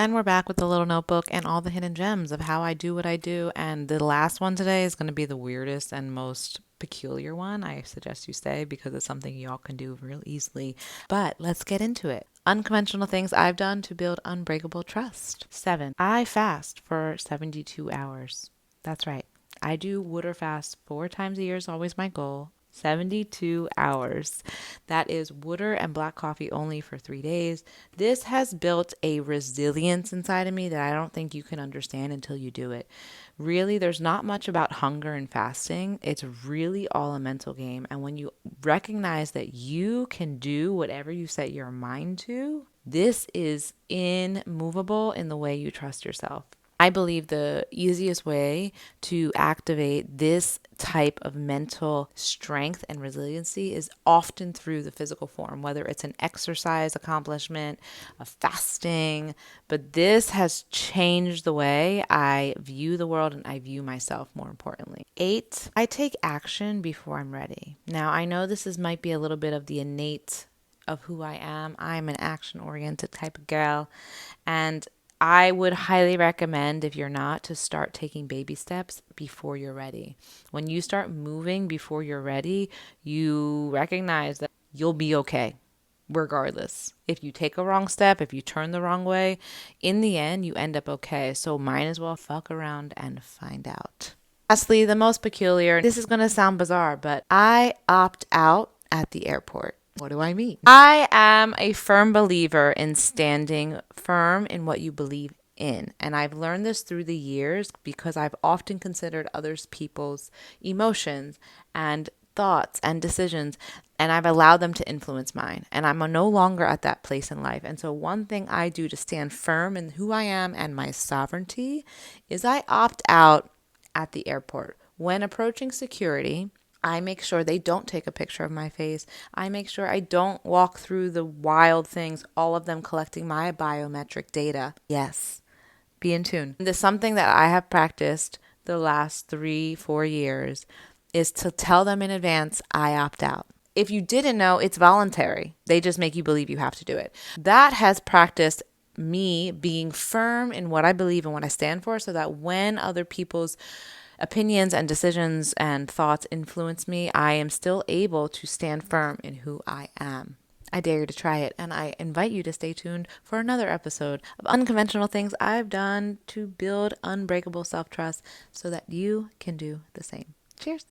And we're back with the little notebook and all the hidden gems of how I do what I do. And the last one today is going to be the weirdest and most peculiar one. I suggest you stay because it's something y'all can do real easily. But let's get into it. Unconventional things I've done to build unbreakable trust. 7. I fast for 72 hours. That's right. I do water fast 4 times a year is always my goal. 72 hours. That is water and black coffee only for 3 days. This has built a resilience inside of me that I don't think you can understand until you do it. Really, there's not much about hunger and fasting. It's really all a mental game. And when you recognize that you can do whatever you set your mind to, this is immovable in the way you trust yourself. I believe the easiest way to activate this type of mental strength and resiliency is often through the physical form, whether it's an exercise accomplishment, a fasting, but this has changed the way I view the world and I view myself more importantly. 8, I take action before I'm ready. Now, I know might be a little bit of the innate of who I am. I'm an action oriented type of girl, and I would highly recommend, if you're not, to start taking baby steps before you're ready. When you start moving before you're ready, you recognize that you'll be okay regardless. If you take a wrong step, if you turn the wrong way, in the end, you end up okay. So might as well fuck around and find out. Lastly, the most peculiar, this is going to sound bizarre, but I opt out at the airport. What do I mean? I am a firm believer in standing firm in what you believe in. And I've learned this through the years because I've often considered others people's emotions and thoughts and decisions, and I've allowed them to influence mine. And I'm no longer at that place in life. And so one thing I do to stand firm in who I am and my sovereignty is I opt out at the airport. When approaching security, I make sure they don't take a picture of my face. I make sure I don't walk through the wild things, all of them collecting my biometric data. Yes, be in tune. This is something that I have practiced the last 3-4 years is to tell them in advance I opt out. If you didn't know, it's voluntary. They just make you believe you have to do it. That has practiced me being firm in what I believe and what I stand for so that when other people's opinions and decisions and thoughts influence me, I am still able to stand firm in who I am. I dare you to try it, and I invite you to stay tuned for another episode of unconventional things I've done to build unbreakable self-trust so that you can do the same. Cheers.